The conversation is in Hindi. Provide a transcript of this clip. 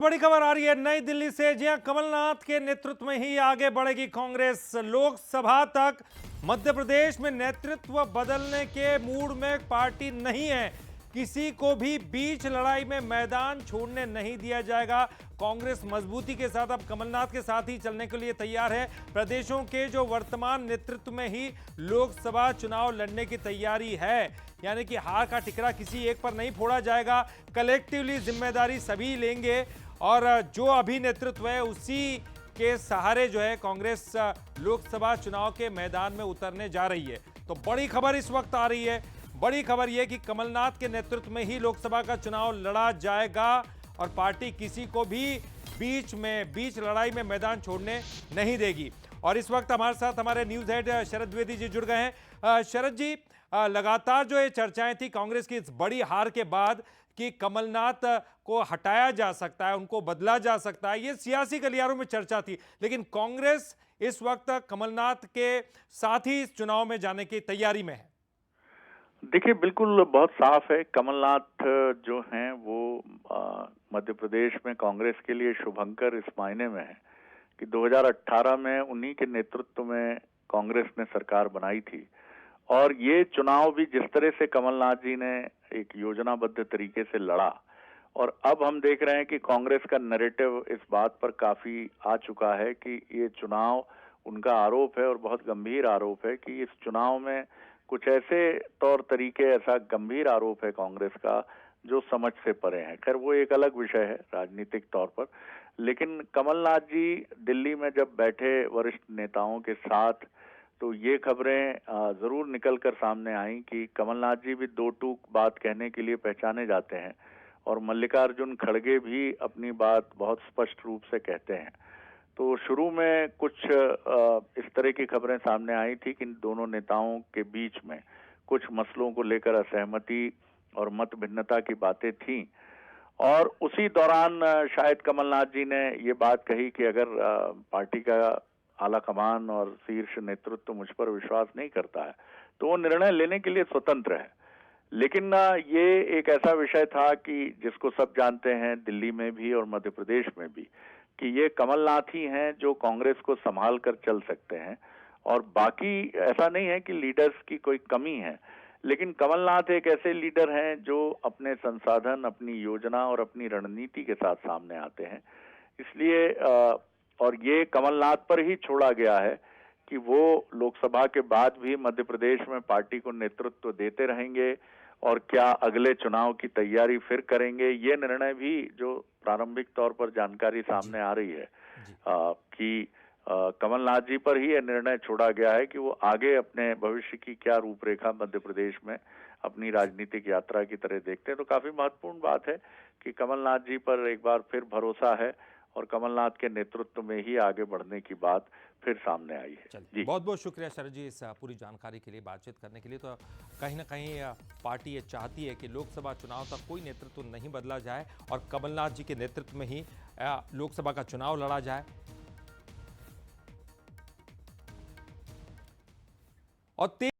बड़ी खबर आ रही है नई दिल्ली से। जी हां, कमलनाथ के नेतृत्व में ही आगे बढ़ेगी कांग्रेस। लोकसभा तक मध्य प्रदेश में नेतृत्व बदलने के मूड में पार्टी नहीं है। किसी को भी बीच लड़ाई में मैदान छोड़ने नहीं दिया जाएगा। कांग्रेस मजबूती के साथ अब कमलनाथ के साथ ही चलने के लिए तैयार है। प्रदेशों के जो वर्तमान नेतृत्व में ही लोकसभा चुनाव लड़ने की तैयारी है, यानी कि हार का टिकरा किसी एक पर नहीं फोड़ा जाएगा। कलेक्टिवली जिम्मेदारी सभी लेंगे और जो अभी नेतृत्व है उसी के सहारे जो है कांग्रेस लोकसभा चुनाव के मैदान में उतरने जा रही है। तो बड़ी खबर इस वक्त आ रही है, बड़ी खबर यह कि कमलनाथ के नेतृत्व में ही लोकसभा का चुनाव लड़ा जाएगा और पार्टी किसी को भी बीच लड़ाई में मैदान छोड़ने नहीं देगी। और इस वक्त हमारे साथ हमारे न्यूज हेड शरद द्विवेदी जी जुड़ गए हैं। शरद जी, लगातार जो ये चर्चाएं थी कांग्रेस की इस बड़ी हार के बाद कि कमलनाथ को हटाया जा सकता है, उनको बदला जा सकता है, ये सियासी गलियारों में चर्चा थी, लेकिन कांग्रेस इस वक्त कमलनाथ के साथ ही इस चुनाव में जाने की तैयारी में है। देखिए, बिल्कुल बहुत साफ है। कमलनाथ जो हैं वो मध्य प्रदेश में कांग्रेस के लिए शुभंकर इस मायने में है कि 2018 में उन्हीं के नेतृत्व में कांग्रेस ने सरकार बनाई थी और ये चुनाव भी जिस तरह से कमलनाथ जी ने एक योजनाबद्ध तरीके से लड़ा, और अब हम देख रहे हैं कि कांग्रेस का नैरेटिव इस बात पर काफी आ चुका है कि ये चुनाव, उनका आरोप है और बहुत गंभीर आरोप है कि इस चुनाव में कुछ ऐसे तौर तरीके, ऐसा गंभीर आरोप है कांग्रेस का जो समझ से परे हैं। खैर, वो एक अलग विषय है राजनीतिक तौर पर, लेकिन कमलनाथ जी दिल्ली में जब बैठे वरिष्ठ नेताओं के साथ तो ये खबरें जरूर निकल कर सामने आई कि कमलनाथ जी भी दो टूक बात कहने के लिए पहचाने जाते हैं और मल्लिकार्जुन खड़गे भी अपनी बात बहुत स्पष्ट रूप से कहते हैं। तो शुरू में कुछ इस तरह की खबरें सामने आई थी कि इन दोनों नेताओं के बीच में कुछ मसलों को लेकर असहमति और मत भिन्नता की बातें थीं और उसी दौरान शायद कमलनाथ जी ने ये बात कही कि अगर पार्टी का आला कमान और शीर्ष नेतृत्व मुझ पर विश्वास नहीं करता है तो वो निर्णय लेने के लिए स्वतंत्र है। लेकिन ये एक ऐसा विषय था कि जिसको सब जानते हैं दिल्ली में भी और मध्य प्रदेश में भी कि ये कमलनाथ ही हैं जो कांग्रेस को संभाल कर चल सकते हैं और बाकी ऐसा नहीं है कि लीडर्स की कोई कमी है, लेकिन कमलनाथ एक ऐसे लीडर हैं जो अपने संसाधन, अपनी योजना और अपनी रणनीति के साथ सामने आते हैं। इसलिए और ये कमलनाथ पर ही छोड़ा गया है कि वो लोकसभा के बाद भी मध्य प्रदेश में पार्टी को नेतृत्व देते रहेंगे और क्या अगले चुनाव की तैयारी फिर करेंगे। ये निर्णय भी जो प्रारंभिक तौर पर जानकारी सामने आ रही है कि कमलनाथ जी पर ही यह निर्णय छोड़ा गया है कि वो आगे अपने भविष्य की क्या रूपरेखा मध्य प्रदेश में अपनी राजनीतिक यात्रा की तरह देखते हैं। तो काफी महत्वपूर्ण बात है कि कमलनाथ जी पर एक बार फिर भरोसा है और कमलनाथ के नेतृत्व में ही आगे बढ़ने की बात फिर सामने आई है। जी, बहुत बहुत शुक्रिया शरद जी इस पूरी जानकारी के लिए, बातचीत करने के लिए। तो कहीं ना कहीं पार्टी ये चाहती है कि लोकसभा चुनाव तक कोई नेतृत्व नहीं बदला जाए और कमलनाथ जी के नेतृत्व में ही लोकसभा का चुनाव लड़ा जाए। और